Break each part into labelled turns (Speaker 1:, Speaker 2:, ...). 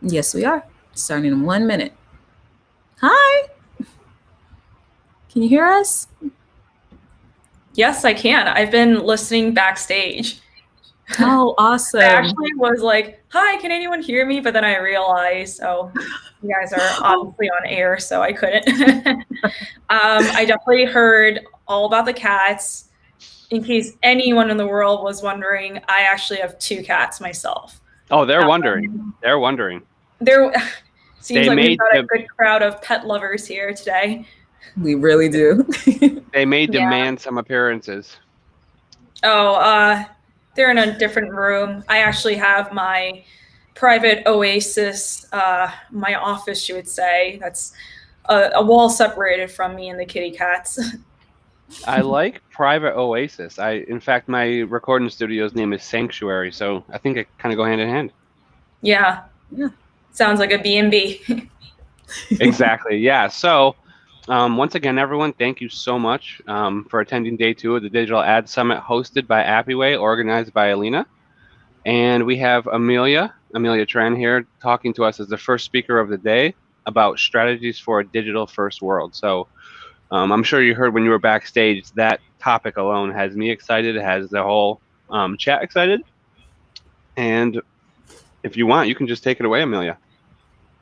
Speaker 1: Yes, we are. Starting in 1 minute. Hi, can you hear us?
Speaker 2: Yes, I can. I've been listening backstage.
Speaker 1: Oh,
Speaker 2: I
Speaker 1: awesome.
Speaker 2: actually was like, "Hi, can anyone hear me?" But then I realized, oh, you guys are
Speaker 1: Oh,
Speaker 2: obviously on air, so I couldn't. I definitely heard all about the cats. In case anyone in the world was wondering, I actually have two cats myself.
Speaker 3: Oh, they're wondering.
Speaker 2: Um,
Speaker 3: They're wondering.
Speaker 2: there seems
Speaker 3: They
Speaker 2: like we've
Speaker 3: made
Speaker 2: got a
Speaker 3: the
Speaker 2: good crowd of pet lovers here today.
Speaker 1: we really do.
Speaker 3: they may
Speaker 2: Yeah.
Speaker 3: demand some appearances.
Speaker 2: Oh, they're in a different room. I actually have my private oasis, my office, you would say. That's a wall separated from me and the kitty cats.
Speaker 3: I like private oasis. In fact, my recording studio's name is Sanctuary, so I think it kind of go hand in hand.
Speaker 2: Yeah,
Speaker 1: Yeah.
Speaker 2: sounds like a B&B.
Speaker 3: Exactly. Yeah. So, once again, everyone, thank you so much for attending day 2 of the Digital Ad Summit hosted by Appiway, organized by Alina. And we have Amelia Tran here, talking to us as the first speaker of the day about strategies for a digital first world. So, I'm sure you heard when you were backstage, that topic alone has me excited, it has the whole chat excited. And if you want, you can just take it away, Amelia.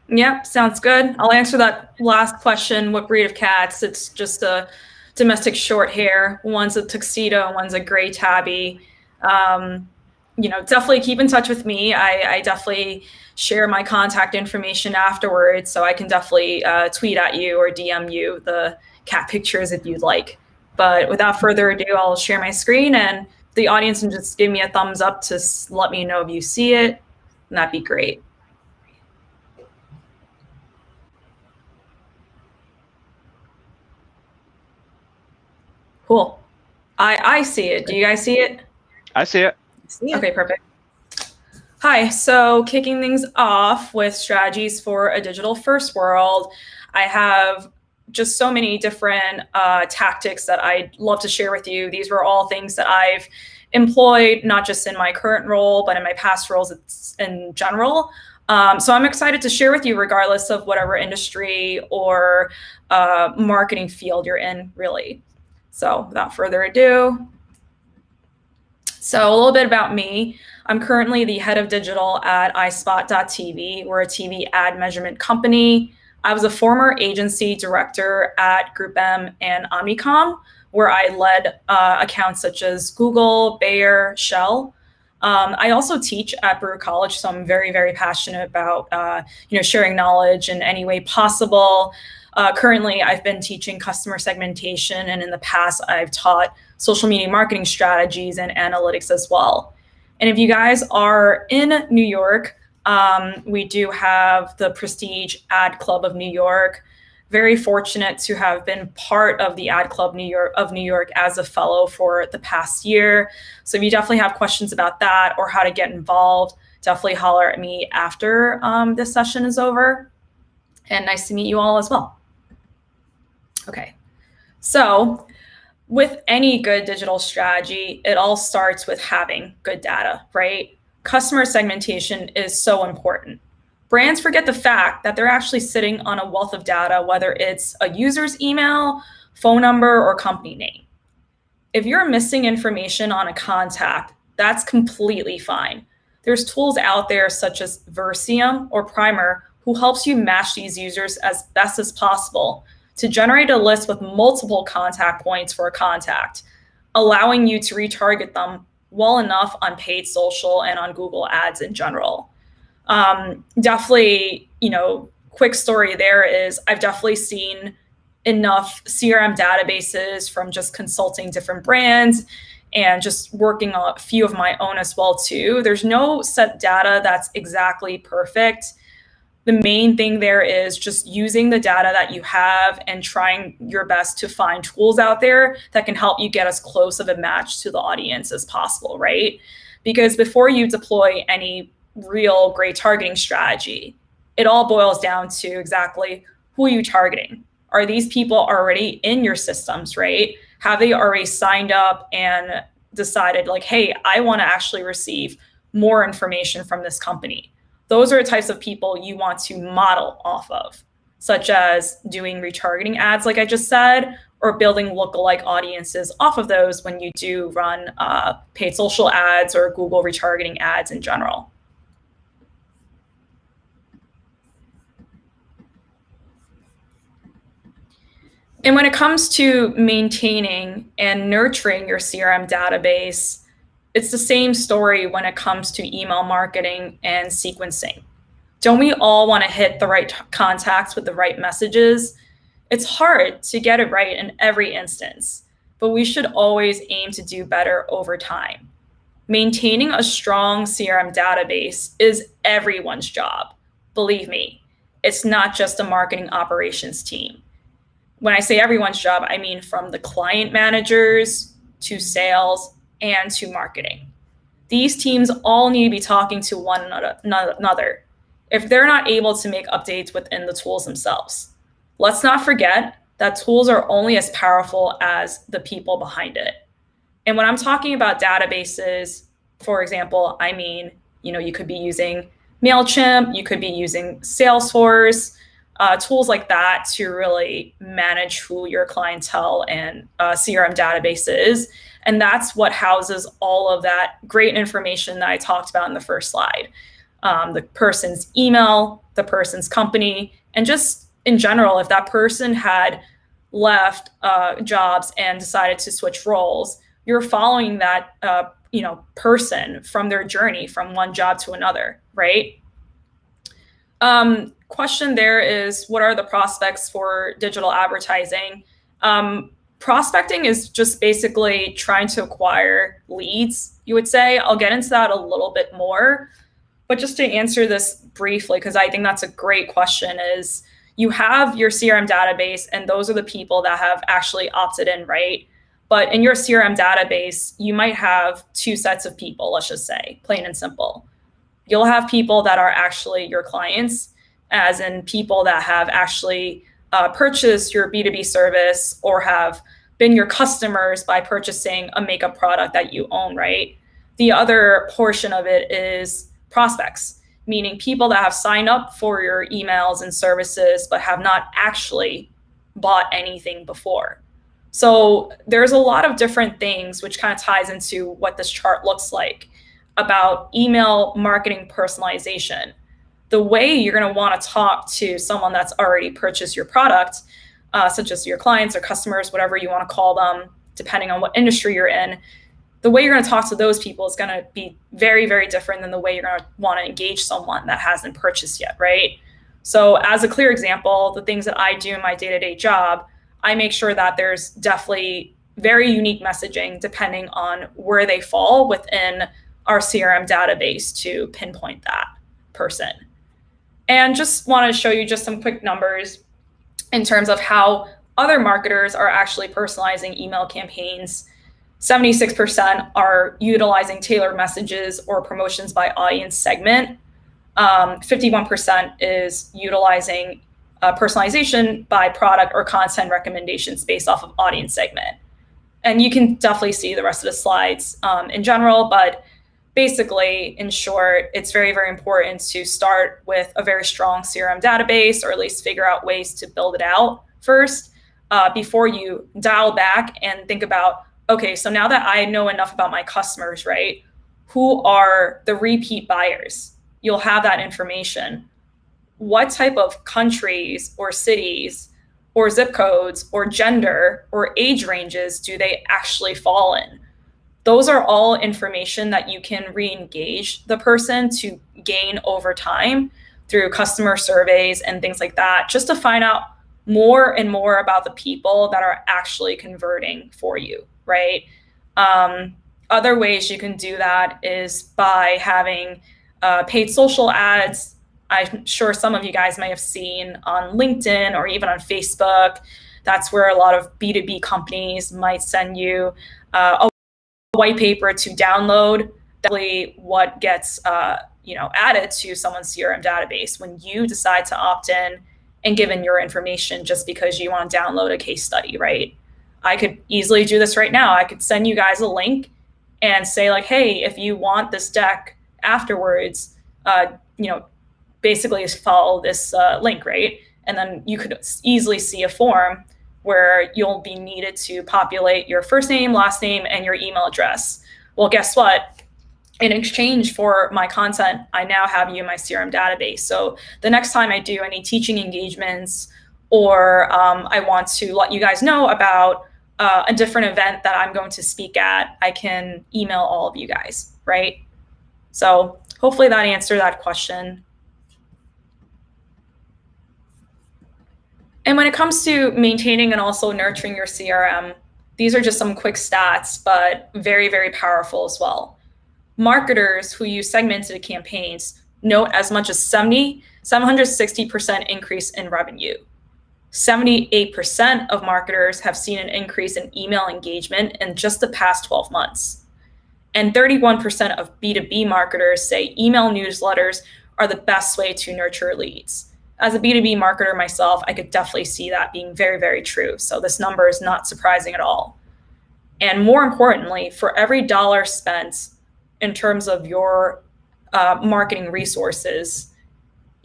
Speaker 2: Yep, sounds good. I'll answer that last question. What breed of cats? It's just a domestic short hair. One's a tuxedo, one's a gray tabby. Um, definitely keep in touch with me. I definitely share my contact information afterwards, so I can definitely tweet at you or DM you the cat pictures if you'd like. But without further ado, I'll share my screen and the audience can just give me a thumbs up to let me know if you see it, and that'd be great. Cool. I see it. Do you guys see it?
Speaker 3: I see it.
Speaker 1: See it.
Speaker 2: Okay, perfect. Hi, so kicking things off with strategies for a digital first world, I have just so many different tactics that I'd love to share with you. These were all things that I've employed, not just in my current role, but in my past roles in general. So I'm excited to share with you, regardless of whatever industry or marketing field you're in, really. So without further ado, so a little bit about me. I'm currently the head of digital at iSpot.tv. We're a TV ad measurement company. I was a former agency director at Group M and Omnicom, where I led accounts such as Google, Bayer, Shell. I also teach at Brewer College, so I'm very, very passionate about sharing knowledge in any way possible. Currently, I've been teaching customer segmentation, and in the past, I've taught social media marketing strategies and analytics as well. And if you guys are in New York, we do have the Prestige Ad Club of New York. Very fortunate to have been part of the Ad Club New York as a fellow for the past year. So if you definitely have questions about that or how to get involved, definitely holler at me after this session is over. And nice to meet you all as well. Okay, so with any good digital strategy, it all starts with having good data, right? Customer segmentation is so important. Brands forget the fact that they're actually sitting on a wealth of data, whether it's a user's email, phone number, or company name. If you're missing information on a contact, that's completely fine. There's tools out there such as Versium or Primer who helps you match these users as best as possible to generate a list with multiple contact points for a contact, allowing you to retarget them well enough on paid social and on Google Ads in general. Definitely, quick story there is I've definitely seen enough CRM databases from just consulting different brands and just working on a few of my own as well too. There's no set data that's exactly perfect. The main thing there is just using the data that you have and trying your best to find tools out there that can help you get as close of a match to the audience as possible, right? Because before you deploy any real great targeting strategy, it all boils down to exactly who are you targeting? Are these people already in your systems, right? Have they already signed up and decided like, hey, I want to actually receive more information from this company? those are the types of people you want to model off of, such as doing retargeting ads, like I just said, or building lookalike audiences off of those when you do run paid social ads or Google retargeting ads in general. And when it comes to maintaining and nurturing your CRM database, it's the same story when it comes to email marketing and sequencing. Don't we all want to hit the right contacts with the right messages? It's hard to get it right in every instance, but we should always aim to do better over time. Maintaining a strong CRM database is everyone's job. Believe me, it's not just a marketing operations team. When I say everyone's job, I mean from the client managers to sales and to marketing. These teams all need to be talking to one another if they're not able to make updates within the tools themselves. Let's not forget that tools are only as powerful as the people behind it. And when I'm talking about databases, for example, I mean, you could be using MailChimp, you could be using Salesforce, tools like that to really manage who your clientele and CRM database is. And that's what houses all of that great information that I talked about in the first slide. The person's email, the person's company, and just in general, if that person had left jobs and decided to switch roles, you're following that person from their journey from one job to another, right? Question there is, what are the prospects for digital advertising? Prospecting is just basically trying to acquire leads, you would say. I'll get into that a little bit more, but just to answer this briefly, because I think that's a great question, is you have your CRM database, and those are the people that have actually opted in, right? But in your CRM database, you might have two sets of people, let's just say, plain and simple. You'll have people that are actually your clients, as in people that have actually purchased your B2B service or have been your customers by purchasing a makeup product that you own, right? The other portion of it is prospects, meaning people that have signed up for your emails and services but have not actually bought anything before. So there's a lot of different things, which kind of ties into what this chart looks like about email marketing personalization. The way you're going to want to talk to someone that's already purchased your product, such as your clients or customers, whatever you want to call them, depending on what industry you're in, the way you're going to talk to those people is going to be very, very different than the way you're going to want to engage someone that hasn't purchased yet, right? So as a clear example, the things that I do in my day-to-day job, I make sure that there's definitely very unique messaging depending on where they fall within our CRM database to pinpoint that person. And just want to show you just some quick numbers in terms of how other marketers are actually personalizing email campaigns. 76% are utilizing tailored messages or promotions by audience segment. 51% is utilizing personalization by product or content recommendations based off of audience segment. And you can definitely see the rest of the slides in general, but basically, in short, it's very, very important to start with a very strong CRM database, or at least figure out ways to build it out first before you dial back and think about, okay, so now that I know enough about my customers, right, who are the repeat buyers? You'll have that information. What type of countries or cities or zip codes or gender or age ranges do they actually fall in? Those are all information that you can re-engage the person to gain over time through customer surveys and things like that, just to find out more and more about the people that are actually converting for you, right? Other ways you can do that is by having paid social ads. I'm sure some of you guys may have seen on LinkedIn or even on Facebook. That's where a lot of B2B companies might send you a white paper to download. Definitely what gets added to someone's CRM database when you decide to opt in and give in your information just because you want to download a case study, right? I could easily do this right now. I could send you guys a link and say like, hey, if you want this deck afterwards, basically follow this link, right? And then you could easily see a form where you'll be needed to populate your first name, last name, and your email address. Well, guess what? In exchange for my content, I now have you in my CRM database. So the next time I do any teaching engagements, or I want to let you guys know about a different event that I'm going to speak at, I can email all of you guys, right? So hopefully that answered that question. And when it comes to maintaining and also nurturing your CRM, these are just some quick stats, but very, very powerful as well. Marketers who use segmented campaigns note as much as 760% increase in revenue. 78% of marketers have seen an increase in email engagement in just the past 12 months. And 31% of B2B marketers say email newsletters are the best way to nurture leads. As a B2B marketer myself, I could definitely see that being very, very true. So this number is not surprising at all. And more importantly, for every dollar spent in terms of your marketing resources,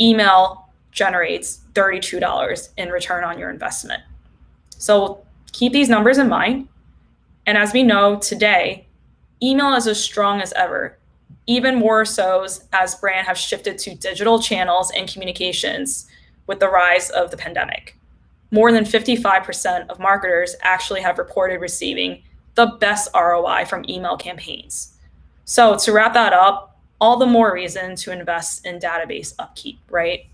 Speaker 2: email generates $32 in return on your investment. So keep these numbers in mind. And as we know today, email is as strong as ever, even more so as brands have shifted to digital channels and communications with the rise of the pandemic. More than 55% of marketers actually have reported receiving the best ROI from email campaigns. So to wrap that up, all the more reason to invest in database upkeep, right?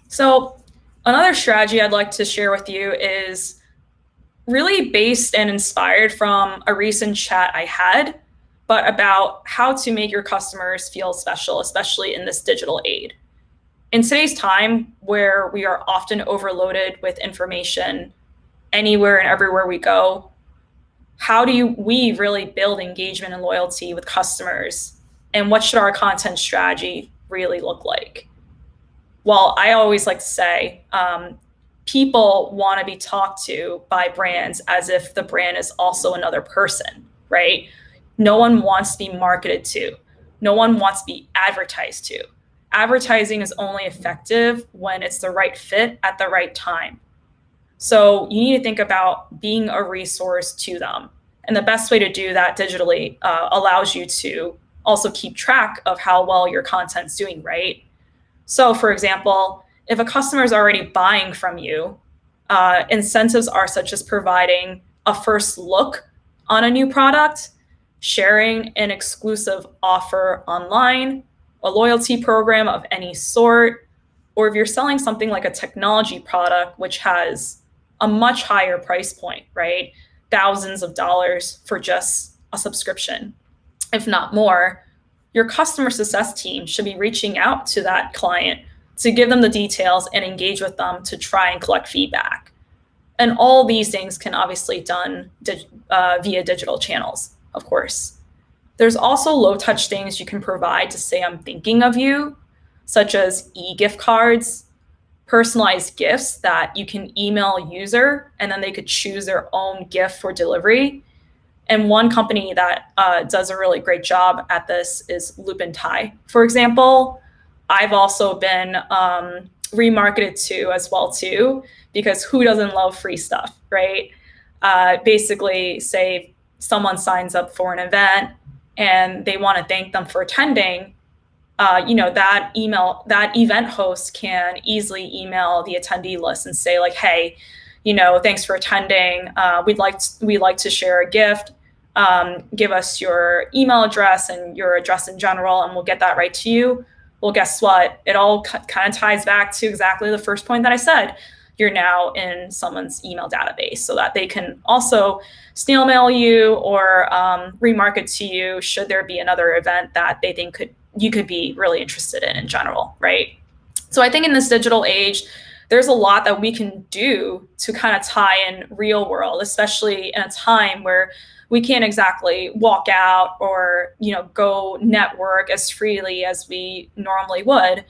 Speaker 2: So another strategy I'd like to share with you is really based and inspired from a recent chat I had, but about how to make your customers feel special, especially in this digital age. In today's time, where we are often overloaded with information anywhere and everywhere we go, how do we really build engagement and loyalty with customers? And what should our content strategy really look like? Well, I always like to say, people want to be talked to by brands as if the brand is also another person, right? No one wants to be marketed to. No one wants to be advertised to. Advertising is only effective when it's the right fit at the right time. So you need to think about being a resource to them. And the best way to do that digitally allows you to also keep track of how well your content's doing, right? So for example, if a customer is already buying from you, incentives are such as providing a first look on a new product, sharing an exclusive offer online, a loyalty program of any sort, or if you're selling something like a technology product, which has a much higher price point, right? Thousands of dollars for just a subscription, if not more, your customer success team should be reaching out to that client to give them the details and engage with them to try and collect feedback. And all these things can obviously be done via digital channels, of course. There's also low-touch things you can provide to say, I'm thinking of you, such as e-gift cards, personalized gifts that you can email a user, and then they could choose their own gift for delivery. And one company that does a really great job at this is Loop and Tie. For example, I've also been remarketed to as well too, because who doesn't love free stuff, right? Basically, say someone signs up for an event and they want to thank them for attending, that event host can easily email the attendee list and say like, hey, thanks for attending. We'd like to share a gift. Give us your email address and your address in general, and we'll get that right to you. Well, guess what? It all kind of ties back to exactly the first point that I said. You're now in someone's email database so that they can also snail mail you or remarket to you should there be another event that they think you could be really interested in general, right? So I think in this digital age, there's a lot that we can do to kind of tie in real world, especially in a time where we can't exactly walk out or go network as freely as we normally would.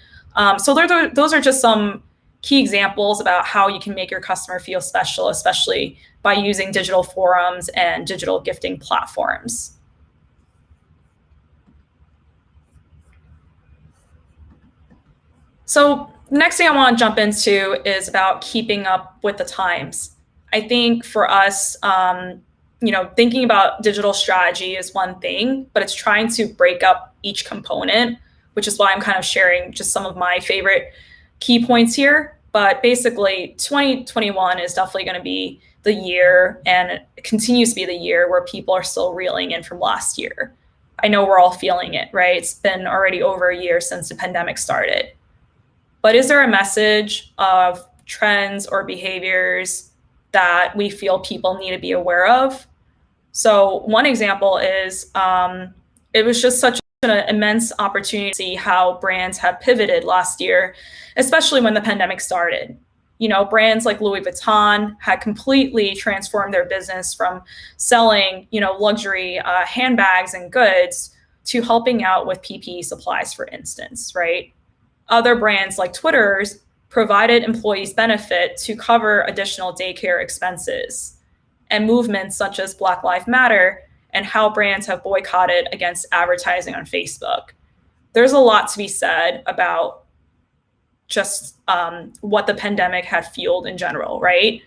Speaker 2: So those are just some key examples about how you can make your customer feel special, especially by using digital forums and digital gifting platforms. So the next thing I want to jump into is about keeping up with the times. I think for us, thinking about digital strategy is one thing, but it's trying to break up each component, which is why I'm kind of sharing just some of my favorite key points here. But basically, 2021 is definitely going to be the year, and it continues to be the year where people are still reeling in from last year. I know we're all feeling it, right? It's been already over a year since the pandemic started. But is there a message of trends or behaviors that we feel people need to be aware of? So one example is it was just such an immense opportunity to see how brands have pivoted last year, especially when the pandemic started. Brands like Louis Vuitton had completely transformed their business from selling, luxury handbags and goods to helping out with PPE supplies, for instance, right? Other brands like Twitter's provided employees benefit to cover additional daycare expenses, and movements such as Black Lives Matter and how brands have boycotted against advertising on Facebook. There's a lot to be said about just what the pandemic had fueled in general, right?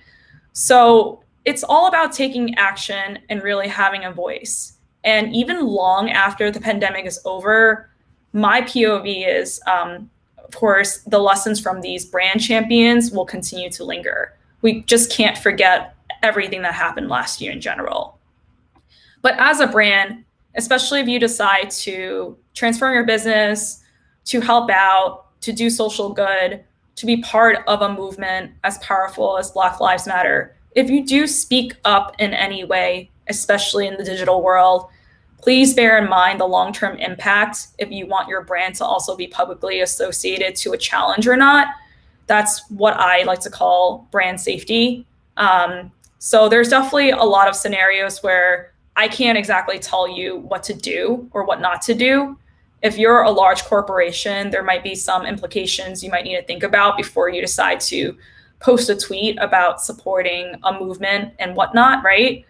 Speaker 2: So it's all about taking action and really having a voice. And even long after the pandemic is over, my POV is, of course, the lessons from these brand champions will continue to linger. We just can't forget everything that happened last year in general. But as a brand, especially if you decide to transform your business, to help out, to do social good, to be part of a movement as powerful as Black Lives Matter, if you do speak up in any way, especially in the digital world, please bear in mind the long-term impact if you want your brand to also be publicly associated to a challenge or not. That's what I like to call brand safety. So there's definitely a lot of scenarios where I can't exactly tell you what to do or what not to do. If you're a large corporation, there might be some implications you might need to think about before you decide to post a tweet about supporting a movement and whatnot, right?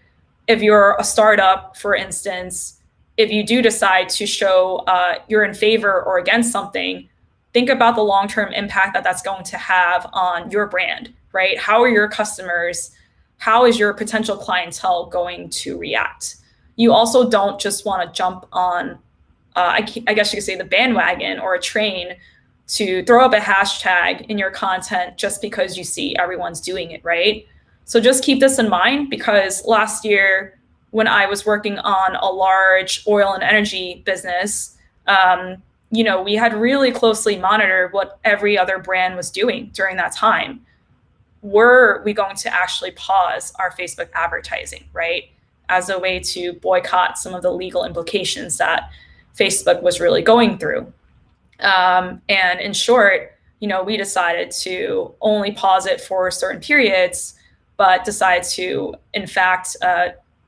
Speaker 2: If you're a startup, for instance, if you do decide to show you're in favor or against something, think about the long-term impact that that's going to have on your brand, right? How are your customers, how is your potential clientele going to react? You also don't just want to jump on, I guess you could say, the bandwagon or a train to throw up a hashtag in your content just because you see everyone's doing it, right? So just keep this in mind, because last year, when I was working on a large oil and energy business, we had really closely monitored what every other brand was doing during that time. Were we going to actually pause our Facebook advertising, right, as a way to boycott some of the legal implications that Facebook was really going through? And in short, we decided to only pause it for certain periods, but decide to, in fact,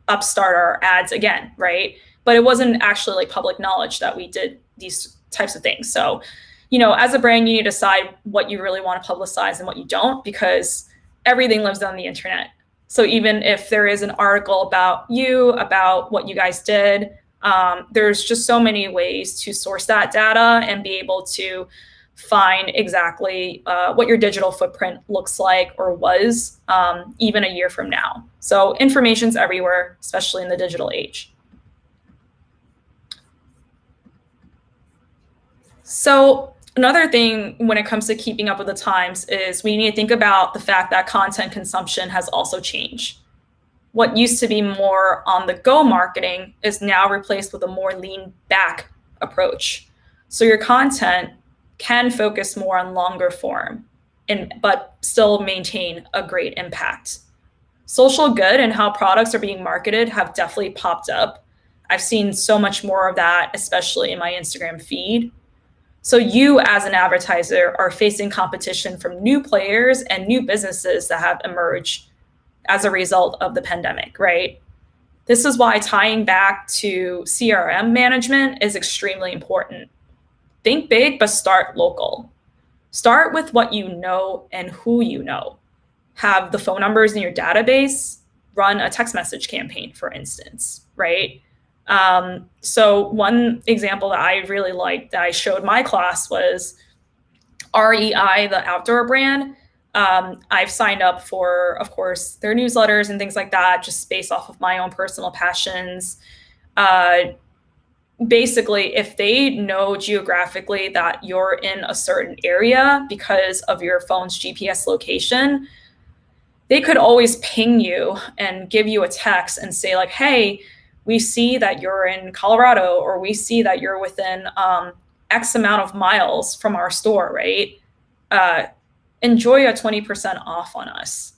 Speaker 2: upstart our ads again, right? But it wasn't actually like public knowledge that we did these types of things. So, as a brand, you need to decide what you really want to publicize and what you don't, because everything lives on the internet. So even if there is an article about what you guys did, there's just so many ways to source that data and be able to find exactly what your digital footprint looks like or was even a year from now. So information's everywhere, especially in the digital age. So another thing when it comes to keeping up with the times is we need to think about the fact that content consumption has also changed. What used to be more on the go marketing is now replaced with a more lean back approach. So your content can focus more on longer form, but still maintain a great impact. Social good and how products are being marketed have definitely popped up. I've seen so much more of that, especially in my Instagram feed. So you as an advertiser are facing competition from new players and new businesses that have emerged as a result of the pandemic, right? This is why tying back to CRM management is extremely important. Think big, but start local. Start with what you know and who you know. Have the phone numbers in your database, run a text message campaign, for instance, right? So one example that I really liked that I showed my class was REI, the outdoor brand, I've signed up for, of course, their newsletters and things like that, just based off of my own personal passions. Basically, if they know geographically that you're in a certain area because of your phone's GPS location, they could always ping you and give you a text and say like, hey, we see that you're in Colorado, or we see that you're within X amount of miles from our store, right? Enjoy a 20% off on us.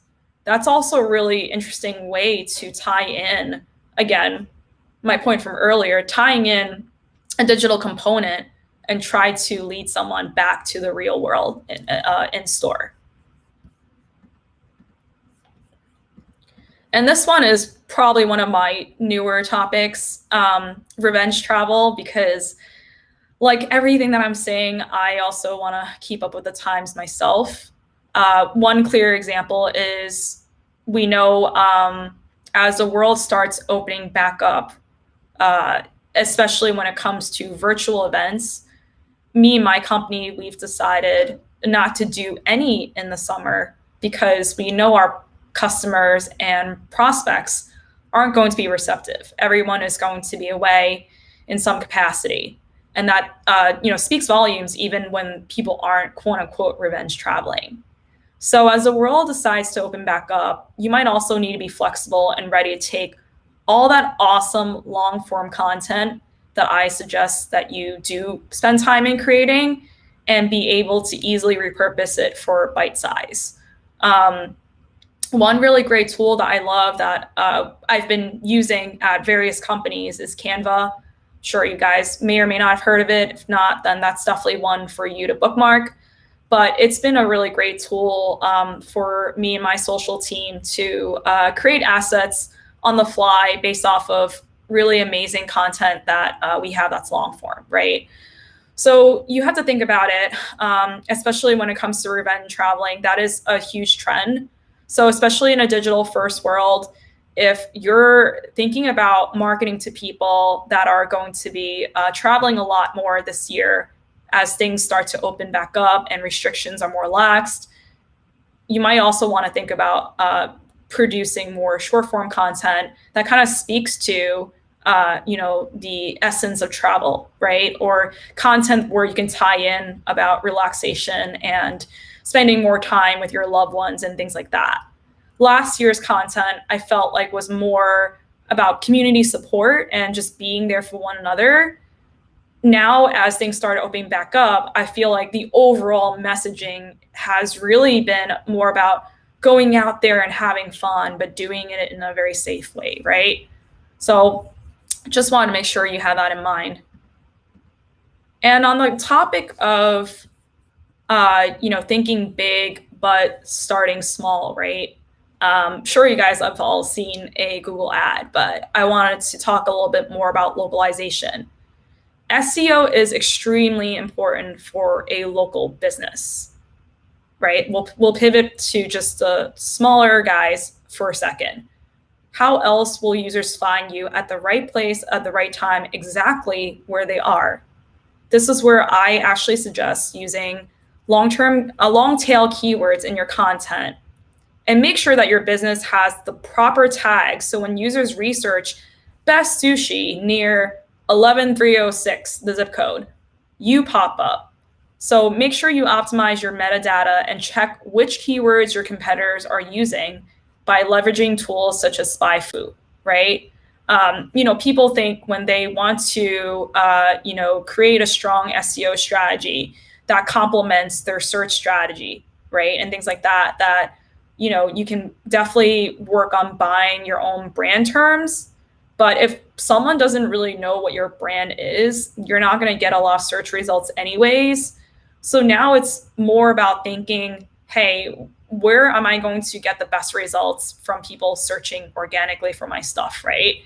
Speaker 2: That's also a really interesting way to tie in, again, my point from earlier, tying in a digital component and try to lead someone back to the real world in store. And this one is probably one of my newer topics, revenge travel, because like everything that I'm saying, I also want to keep up with the times myself. One clear example is we know as the world starts opening back up, especially when it comes to virtual events, me and my company, we've decided not to do any in the summer because we know our customers and prospects aren't going to be receptive. Everyone is going to be away in some capacity. And that speaks volumes even when people aren't quote unquote revenge traveling. So as the world decides to open back up, you might also need to be flexible and ready to take all that awesome long form content that I suggest that you do spend time in creating and be able to easily repurpose it for bite size. One really great tool that I love that I've been using at various companies is Canva. Sure, you guys may or may not have heard of it. If not, then that's definitely one for you to bookmark. But it's been a really great tool for me and my social team to create assets on the fly based off of really amazing content that we have that's long form, right? So you have to think about it, especially when it comes to revenge traveling. That is a huge trend. So especially in a digital first world, if you're thinking about marketing to people that are going to be traveling a lot more this year as things start to open back up and restrictions are more laxed, you might also want to think about producing more short form content that kind of speaks to the essence of travel, right? Or content where you can tie in about relaxation and spending more time with your loved ones and things like that. Last year's content, I felt like was more about community support and just being there for one another. Now, as things started opening back up, I feel like the overall messaging has really been more about going out there and having fun, but doing it in a very safe way, right? So just want to make sure you have that in mind. And on the topic of, thinking big, but starting small, right? Sure, you guys have all seen a Google ad, but I wanted to talk a little bit more about localization. SEO is extremely important for a local business, right? We'll pivot to just the smaller guys for a second. How else will users find you at the right place at the right time, exactly where they are? This is where I actually suggest using long tail keywords in your content, and make sure that your business has the proper tags. So when users research best sushi near 11306, the zip code, you pop up. So make sure you optimize your metadata and check which keywords your competitors are using by leveraging tools such as SpyFu, right? People think when they want to, create a strong SEO strategy that complements their search strategy, right? And things like that, you can definitely work on buying your own brand terms. But if someone doesn't really know what your brand is, you're not going to get a lot of search results anyways. So now it's more about thinking, hey, where am I going to get the best results from people searching organically for my stuff, right?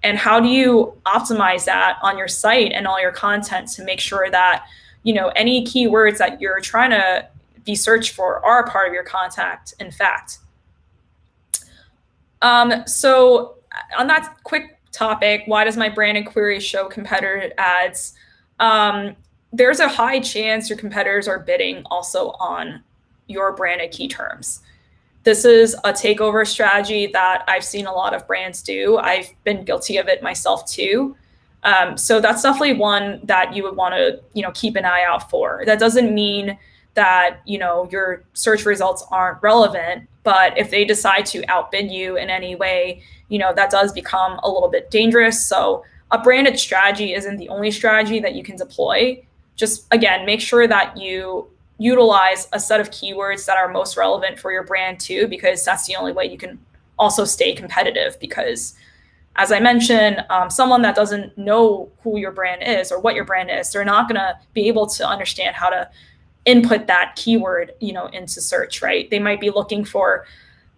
Speaker 2: And how do you optimize that on your site and all your content to make sure that, any keywords that you're trying to be searched for are a part of your content, in fact. So on that quick topic, why does my brand and query show competitor ads? there's a high chance your competitors are bidding also on your branded key terms. This is a takeover strategy that I've seen a lot of brands do. I've been guilty of it myself too. So that's definitely one that you would want to, keep an eye out for. That doesn't mean that, your search results aren't relevant, but if they decide to outbid you in any way, that does become a little bit dangerous. So a branded strategy isn't the only strategy that you can deploy. Just, again, make sure that you utilize a set of keywords that are most relevant for your brand too, because that's the only way you can also stay competitive. Because as I mentioned, someone that doesn't know who your brand is or what your brand is, they're not going to be able to understand how to input that keyword, into search, right? They might be looking for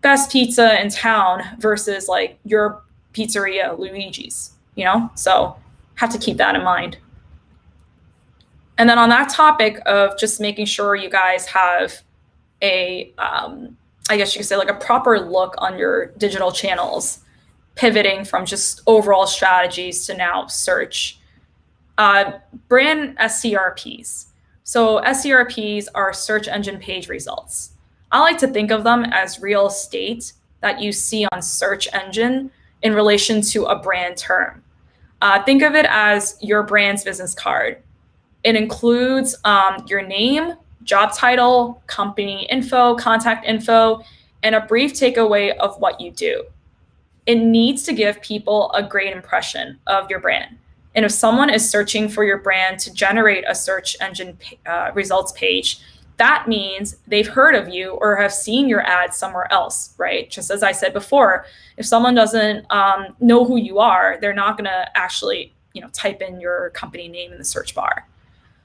Speaker 2: best pizza in town versus like your pizzeria, Luigi's, so have to keep that in mind. And then on that topic of just making sure you guys have a, I guess you could say like a proper look on your digital channels, pivoting from just overall strategies to now search, brand SCRPs. So SCRPs are search engine page results. I like to think of them as real estate that you see on search engine in relation to a brand term. Think of it as your brand's business card. It includes your name, job title, company info, contact info, and a brief takeaway of what you do. It needs to give people a great impression of your brand. And if someone is searching for your brand to generate a search engine results page, that means they've heard of you or have seen your ad somewhere else, right? Just as I said before, if someone doesn't know who you are, they're not going to actually, type in your company name in the search bar.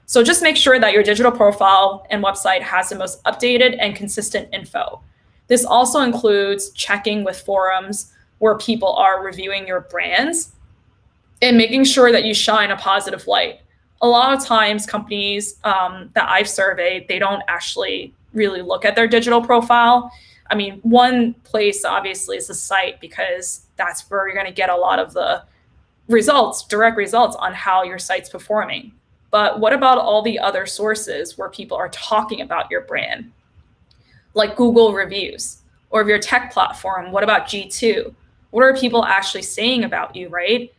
Speaker 2: So just make sure that your digital profile and website has the most updated and consistent info. This also includes checking with forums where people are reviewing your brands and making sure that you shine a positive light. A lot of times companies that I've surveyed, they don't actually really look at their digital profile. I mean, one place obviously is the site, because that's where you're going to get a lot of the results, direct results on how your site's performing. But what about all the other sources where people are talking about your brand? Like Google reviews, or if your tech platform, what about G2? What are people actually saying about you, right?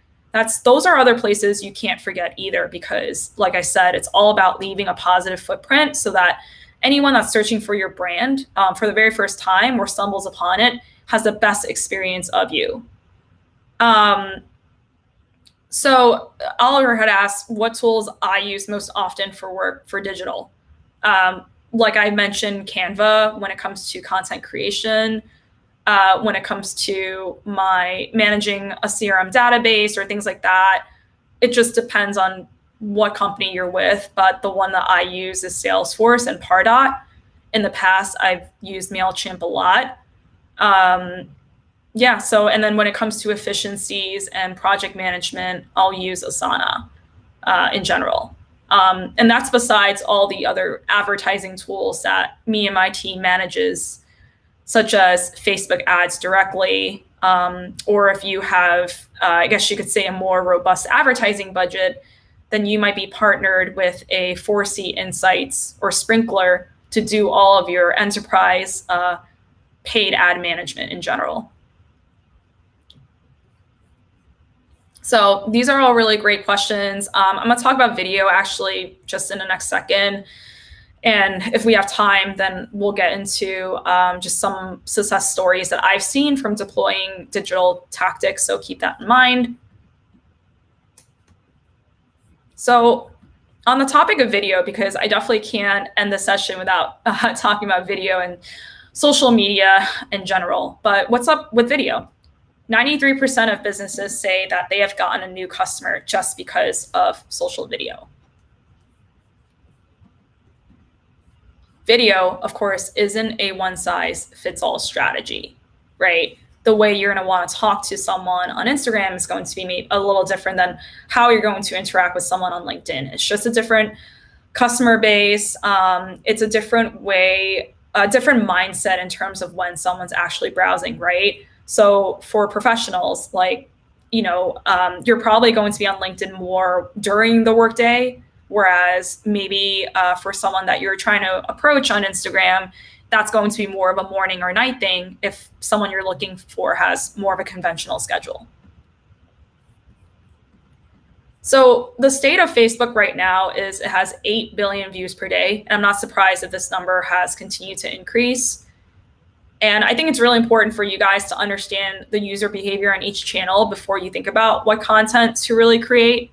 Speaker 2: Those are other places you can't forget either, because like I said, it's all about leaving a positive footprint so that anyone that's searching for your brand for the very first time or stumbles upon it has the best experience of you. So Oliver had asked what tools I use most often for work for digital. Like I mentioned, Canva when it comes to content creation, when it comes to my managing a CRM database or things like that. It just depends on what company you're with, but the one that I use is Salesforce and Pardot. In the past, I've used MailChimp a lot. And then when it comes to efficiencies and project management, I'll use Asana in general. And that's besides all the other advertising tools that me and my team manages, such as Facebook ads directly, or if you have, I guess you could say, a more robust advertising budget, then you might be partnered with a 4C Insights or Sprinkler to do all of your enterprise paid ad management in general. So these are all really great questions. I'm going to talk about video actually just in the next second. And if we have time, then we'll get into just some success stories that I've seen from deploying digital tactics. So keep that in mind. So on the topic of video, because I definitely can't end the session without talking about video and social media in general. But what's up with video? 93% of businesses say that they have gotten a new customer just because of social video. Video, of course, isn't a one-size-fits-all strategy, right? The way you're going to want to talk to someone on Instagram is going to be made a little different than how you're going to interact with someone on LinkedIn. It's just a different customer base. It's a different way, a different mindset in terms of when someone's actually browsing, right? So for professionals, like, you're probably going to be on LinkedIn more during the workday Whereas maybe for someone that you're trying to approach on Instagram, that's going to be more of a morning or night thing if someone you're looking for has more of a conventional schedule. So the state of Facebook right now is it has 8 billion views per day. And I'm not surprised if this number has continued to increase. And I think it's really important for you guys to understand the user behavior on each channel before you think about what content to really create.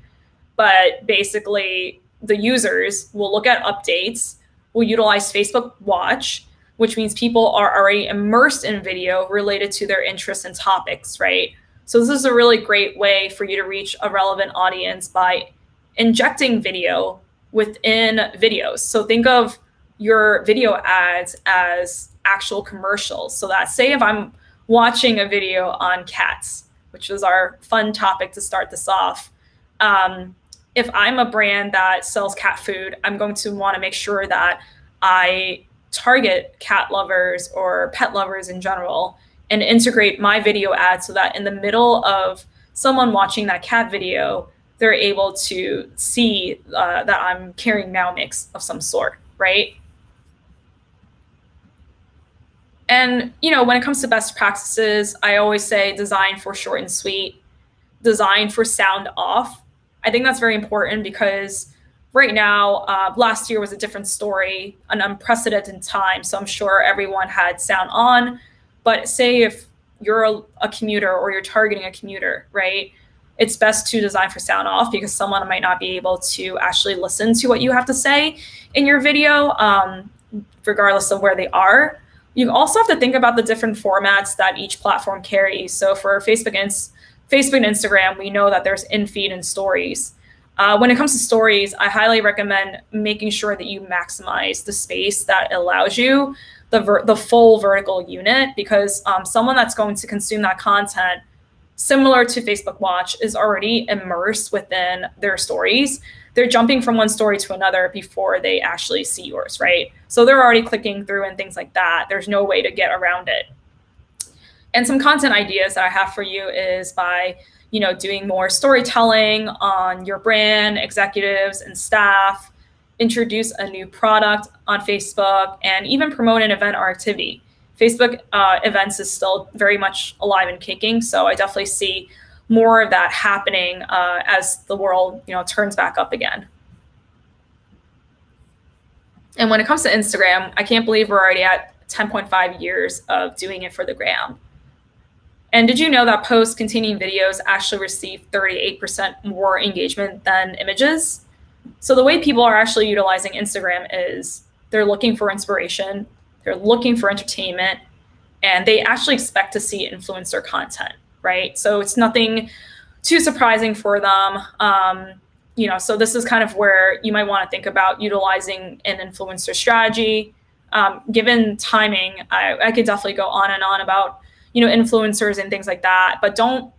Speaker 2: But basically, the users will look at updates, will utilize Facebook Watch, which means people are already immersed in video related to their interests and topics, right? So this is a really great way for you to reach a relevant audience by injecting video within videos. So think of your video ads as actual commercials. So that, say if I'm watching a video on cats, which is our fun topic to start this off, if I'm a brand that sells cat food, I'm going to want to make sure that I target cat lovers or pet lovers in general and integrate my video ad so that in the middle of someone watching that cat video, they're able to see that I'm carrying Meow Mix of some sort, right? And, you know, when it comes to best practices, I always say design for short and sweet, design for sound off. I think that's very important because right now, last year was a different story, an unprecedented time. So I'm sure everyone had sound on. But say if you're a commuter or you're targeting a commuter, right? It's best to design for sound off because someone might not be able to actually listen to what you have to say in your video, regardless of where they are. You also have to think about the different formats that each platform carries. So for Facebook and Instagram, we know that there's in-feed and stories. When it comes to stories, I highly recommend making sure that you maximize the space that allows you the full vertical unit, because someone that's going to consume that content, similar to Facebook Watch, is already immersed within their stories. They're jumping from one story to another before they actually see yours, right? So they're already clicking through and things like that. There's no way to get around it. And some content ideas that I have for you is by, you know, doing more storytelling on your brand, executives, and staff, introduce a new product on Facebook, and even promote an event or activity. Facebook events is still very much alive and kicking, so I definitely see more of that happening as the world, you know, turns back up again. And when it comes to Instagram, I can't believe we're already at 10.5 years of doing it for the gram. And did you know that posts containing videos actually receive 38% more engagement than images? So the way people are actually utilizing Instagram is they're looking for inspiration, they're looking for entertainment, and they actually expect to see influencer content, right? So it's nothing too surprising for them. You know, so this is kind of where you might want to think about utilizing an influencer strategy. Given timing, I could definitely go on and on about, you know, influencers and things like that, but don't,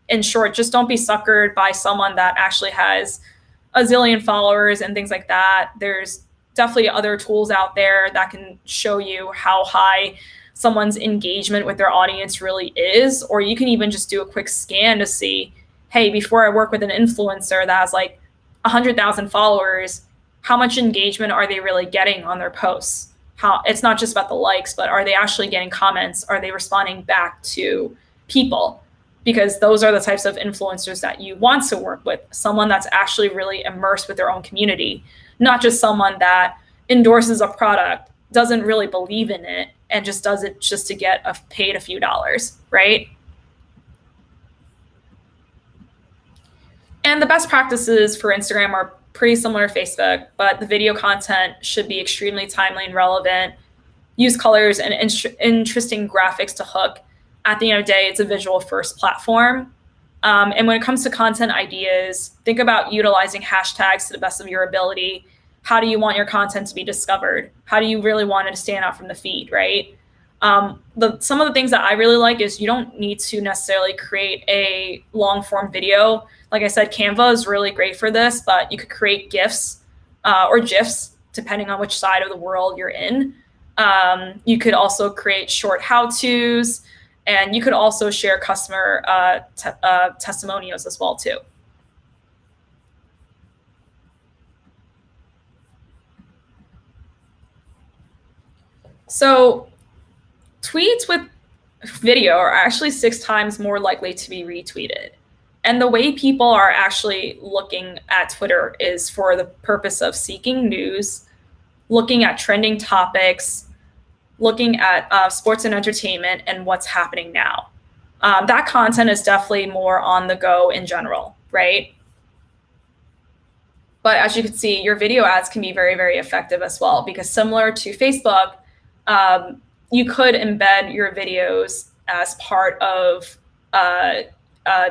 Speaker 2: in short, just don't be suckered by someone that actually has a zillion followers and things like that. There's definitely other tools out there that can show you how high someone's engagement with their audience really is, or you can even just do a quick scan to see, hey, before I work with an influencer that has like 100,000 followers, how much engagement are they really getting on their posts? How it's not just about the likes, but are they actually getting comments? Are they responding back to people? Because those are the types of influencers that you want to work with, someone that's actually really immersed with their own community, not just someone that endorses a product, doesn't really believe in it, and just does it just to get paid a few dollars, right? And the best practices for Instagram are pretty similar to Facebook, but the video content should be extremely timely and relevant. Use colors and interesting graphics to hook. At the end of the day, it's a visual first platform. And when it comes to content ideas, think about utilizing hashtags to the best of your ability. How do you want your content to be discovered? How do you really want it to stand out from the feed, right? Some of the things that I really like is you don't need to necessarily create a long form video. Like I said, Canva is really great for this, but you could create GIFs or GIFs, depending on which side of the world you're in. You could also create short how-tos, and you could also share customer testimonials as well too. So tweets with video are actually 6 times more likely to be retweeted. And the way people are actually looking at Twitter is for the purpose of seeking news, looking at trending topics, looking at sports and entertainment and what's happening now. That content is definitely more on the go in general, right? But as you can see, your video ads can be very, very effective as well, because similar to Facebook, you could embed your videos as part of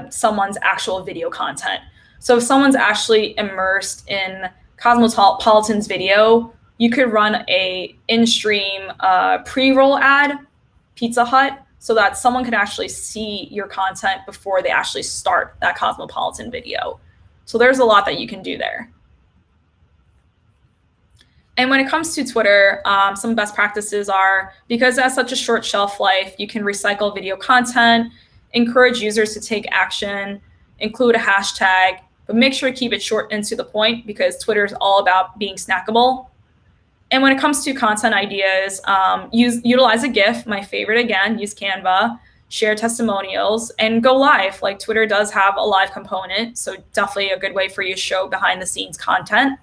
Speaker 2: someone's actual video content. So if someone's actually immersed in Cosmopolitan's video, you could run a in-stream pre-roll ad, Pizza Hut, so that someone can actually see your content before they actually start that Cosmopolitan video. So there's a lot that you can do there. And when it comes to Twitter, some best practices are, because it has such a short shelf life, you can recycle video content, encourage users to take action, include a hashtag, but make sure to keep it short and to the point, because Twitter is all about being snackable. And when it comes to content ideas, utilize a GIF, my favorite again, use Canva, share testimonials, and go live. Like Twitter does have a live component, so definitely a good way for you to show behind the scenes content.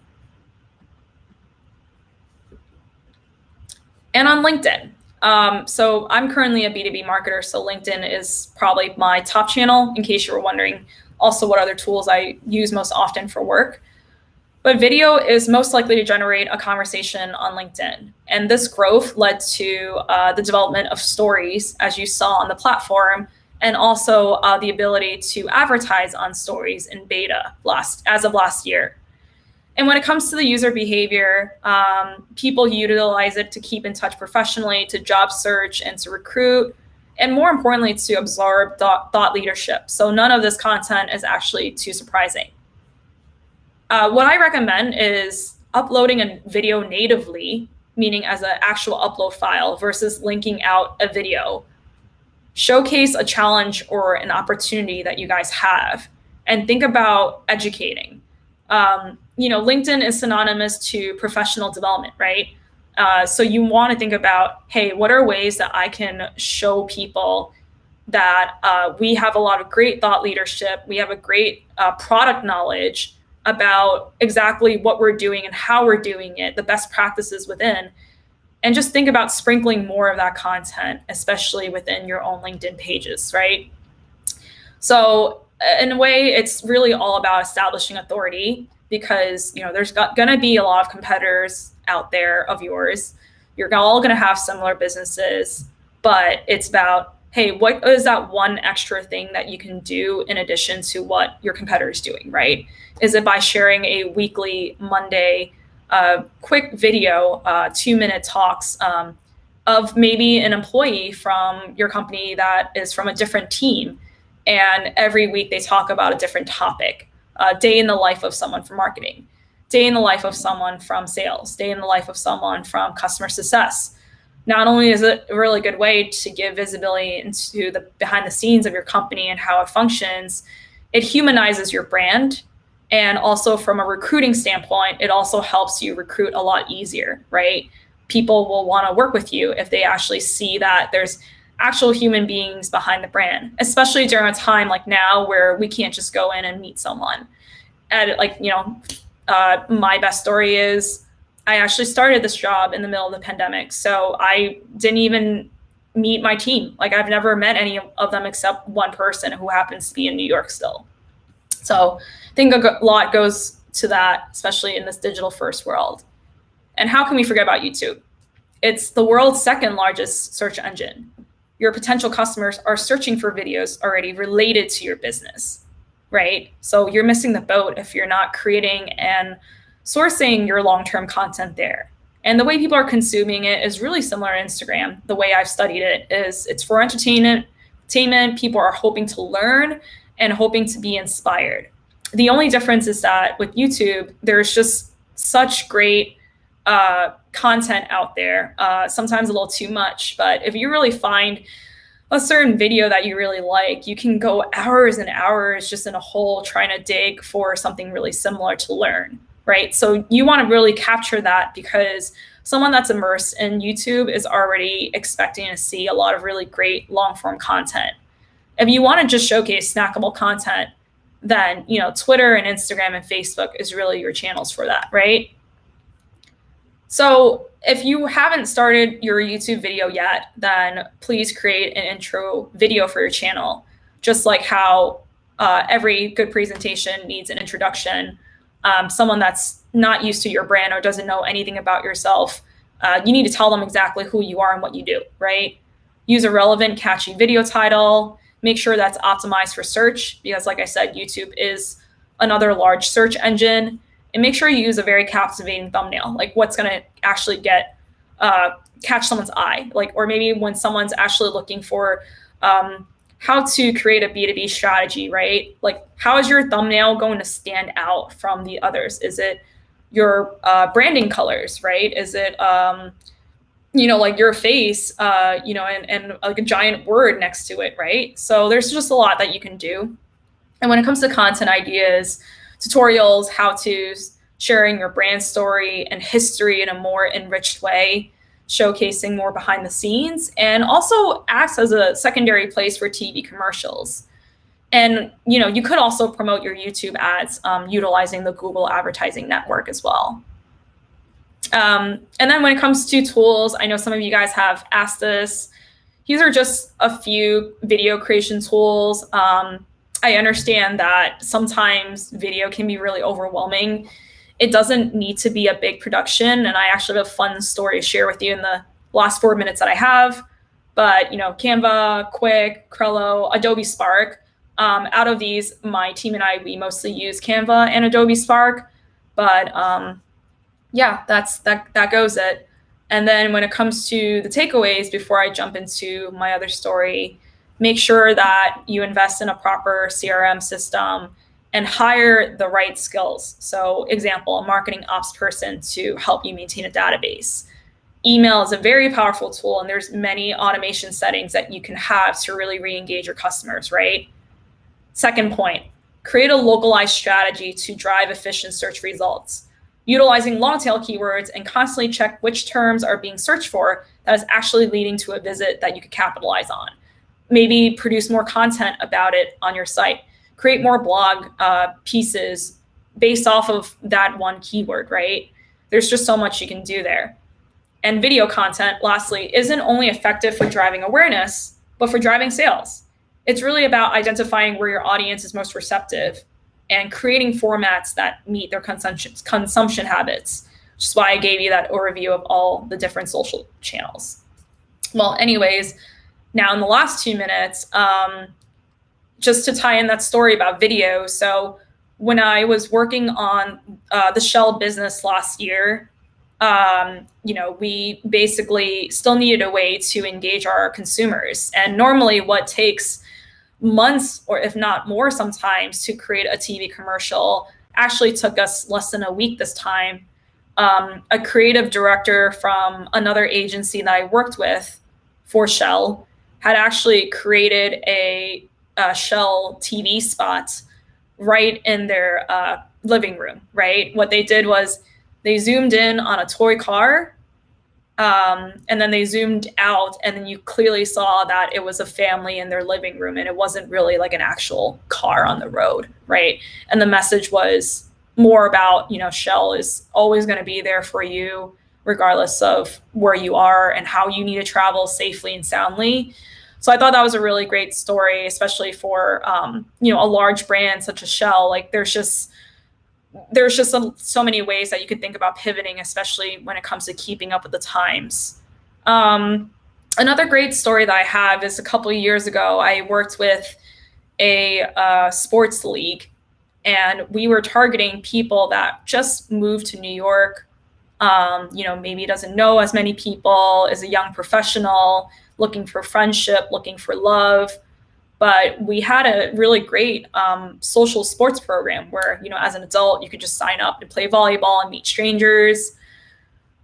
Speaker 2: And on LinkedIn. So I'm currently a B2B marketer, so LinkedIn is probably my top channel, in case you were wondering also what other tools I use most often for work. But video is most likely to generate a conversation on LinkedIn. And this growth led to the development of stories, as you saw on the platform, and also the ability to advertise on stories in beta as of last year. And when it comes to the user behavior, people utilize it to keep in touch professionally, to job search and to recruit, and more importantly, to absorb thought leadership. So none of this content is actually too surprising. What I recommend is uploading a video natively, meaning as an actual upload file, versus linking out a video. Showcase a challenge or an opportunity that you guys have, and think about educating. LinkedIn is synonymous to professional development, right? So you want to think about, hey, what are ways that I can show people that we have a lot of great thought leadership, we have a great product knowledge about exactly what we're doing and how we're doing it, the best practices within, and just think about sprinkling more of that content, especially within your own LinkedIn pages, right? So in a way, it's really all about establishing authority, because there's going to be a lot of competitors out there of yours. You're all going to have similar businesses, but it's about, hey, what is that one extra thing that you can do in addition to what your competitor is doing, right? Is it by sharing a weekly Monday quick video, 2-minute talks of maybe an employee from your company that is from a different team, and every week they talk about a different topic, day in the life of someone from marketing, day in the life of someone from sales, day in the life of someone from customer success. Not only is it a really good way to give visibility into the behind the scenes of your company and how it functions, it humanizes your brand. And also from a recruiting standpoint, it also helps you recruit a lot easier, right? People will want to work with you if they actually see that there's actual human beings behind the brand, especially during a time like now where we can't just go in and meet someone. And my best story is I actually started this job in the middle of the pandemic. So I didn't even meet my team. Like I've never met any of them except one person who happens to be in New York still. So I think a lot goes to that, especially in this digital first world. And how can we forget about YouTube? It's the world's second largest search engine. Your potential customers are searching for videos already related to your business, right? So you're missing the boat if you're not creating and sourcing your long-term content there. And the way people are consuming it is really similar to Instagram. The way I've studied it is it's for entertainment. People are hoping to learn and hoping to be inspired. The only difference is that with YouTube, there's just such great content out there, sometimes a little too much. But if you really find a certain video that you really like, you can go hours and hours just in a hole trying to dig for something really similar to learn, right? So you want to really capture that, because someone that's immersed in YouTube is already expecting to see a lot of really great long form content. If you want to just showcase snackable content, then, you know, Twitter and Instagram and Facebook is really your channels for that, right? So if you haven't started your YouTube video yet, then please create an intro video for your channel. Just like how every good presentation needs an introduction. Someone that's not used to your brand or doesn't know anything about yourself, you need to tell them exactly who you are and what you do, right? Use a relevant, catchy video title. Make sure that's optimized for search because, like I said, YouTube is another large search engine. And make sure you use a very captivating thumbnail, like what's going to actually get catch someone's eye, like, or maybe when someone's actually looking for how to create a B2B strategy, right? Like, how is your thumbnail going to stand out from the others? Is it your branding colors, right? Is it you know, like your face, you know, and like a giant word next to it, right? So there's just a lot that you can do. And when it comes to content ideas, tutorials, how-tos, sharing your brand story and history in a more enriched way, showcasing more behind the scenes, and also acts as a secondary place for TV commercials. And, you know, you could also promote your YouTube ads utilizing the Google Advertising Network as well. And then when it comes to tools, I know some of you guys have asked this. These are just a few video creation tools. I understand that sometimes video can be really overwhelming. It doesn't need to be a big production. And I actually have a fun story to share with you in the last 4 minutes that I have. But, you know, Canva, Quick, Trello, Adobe Spark. Out of these, my team and I, we mostly use Canva and Adobe Spark. But yeah, that goes it. And then when it comes to the takeaways, before I jump into my other story, make sure that you invest in a proper CRM system and hire the right skills. So example, a marketing ops person to help you maintain a database. Email is a very powerful tool, and there's many automation settings that you can have to really re-engage your customers, right? Second point, create a localized strategy to drive efficient search results. Utilizing long tail keywords and constantly check which terms are being searched for that is actually leading to a visit that you could capitalize on. Maybe produce more content about it on your site. Create more blog pieces based off of that one keyword, right? There's just so much you can do there. And video content, lastly, isn't only effective for driving awareness, but for driving sales. It's really about identifying where your audience is most receptive and creating formats that meet their consumption habits, which is why I gave you that overview of all the different social channels. Well, anyways, now in the last 2 minutes, just to tie in that story about video. So when I was working on the Shell business last year, you know, we basically still needed a way to engage our consumers. And normally what takes months, or if not more sometimes, to create a TV commercial actually took us less than a week this time. A creative director from another agency that I worked with for Shell had actually created a Shell TV spot right in their living room, right? What they did was they zoomed in on a toy car, and then they zoomed out, and then you clearly saw that it was a family in their living room, and it wasn't really like an actual car on the road, right? And the message was more about, you know, Shell is always going to be there for you, regardless of where you are and how you need to travel safely and soundly. So I thought that was a really great story, especially for, you know, a large brand such as Shell. Like there's just so many ways that you could think about pivoting, especially when it comes to keeping up with the times. Another great story that I have is a couple of years ago, I worked with a sports league, and we were targeting people that just moved to New York, you know, maybe doesn't know as many people, is a young professional, looking for friendship, looking for love. But we had a really great social sports program where, you know, as an adult, you could just sign up and play volleyball and meet strangers.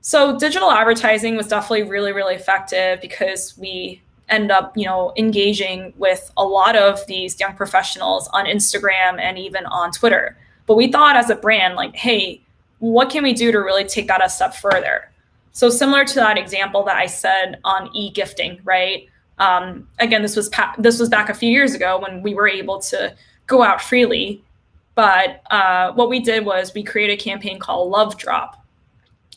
Speaker 2: So digital advertising was definitely really, really effective because we end up, you know, engaging with a lot of these young professionals on Instagram and even on Twitter. But we thought as a brand, like, hey, what can we do to really take that a step further? So similar to that example that I said on e-gifting, right? Again, this was back a few years ago when we were able to go out freely. But what we did was we created a campaign called Love Drop,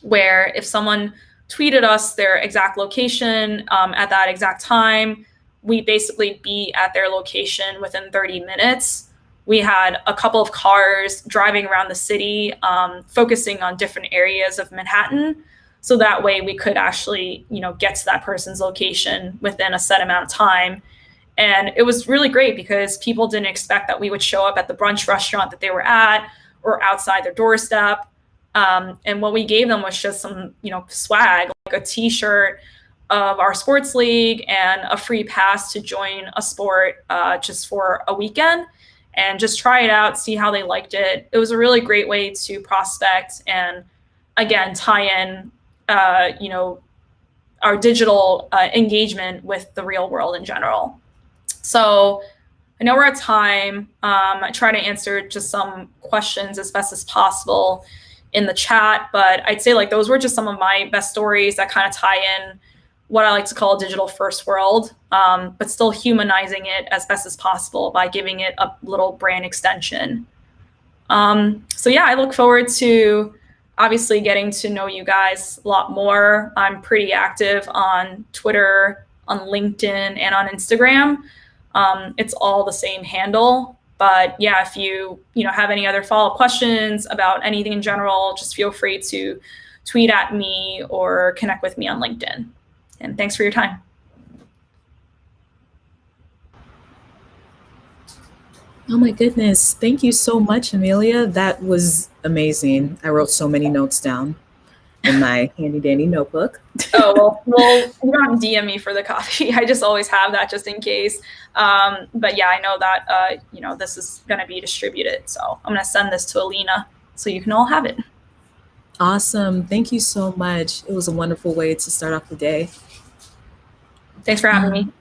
Speaker 2: where if someone tweeted us their exact location at that exact time, we basically be at their location within 30 minutes. We had a couple of cars driving around the city, focusing on different areas of Manhattan. So that way we could actually, get to that person's location within a set amount of time. And it was really great because people didn't expect that we would show up at the brunch restaurant that they were at or outside their doorstep. And what we gave them was just some, swag, like a t-shirt of our sports league and a free pass to join a sport just for a weekend and just try it out, see how they liked it. It was a really great way to prospect and, again, tie in, our digital engagement with the real world in general. So I know we're at time. I try to answer just some questions as best as possible in the chat, but I'd say those were just some of my best stories that kind of tie in what I like to call a digital first world, but still humanizing it as best as possible by giving it a little brand extension. So yeah, I look forward to obviously getting to know you guys a lot more. I'm pretty active on Twitter, on LinkedIn, and on Instagram. It's all the same handle. But yeah, if you have any other follow-up questions about anything in general, just feel free to tweet at me or connect with me on LinkedIn. And thanks for your time.
Speaker 1: Oh my goodness. Thank you so much, Amelia. That was amazing. I wrote so many notes down in my handy dandy notebook.
Speaker 2: Oh, well, you don't DM me for the coffee. I just always have that just in case. But yeah, I know that, this is going to be distributed. So I'm going to send this to Alina so you can all have it.
Speaker 1: Awesome. Thank you so much. It was a wonderful way to start off the day.
Speaker 2: Thanks for having me.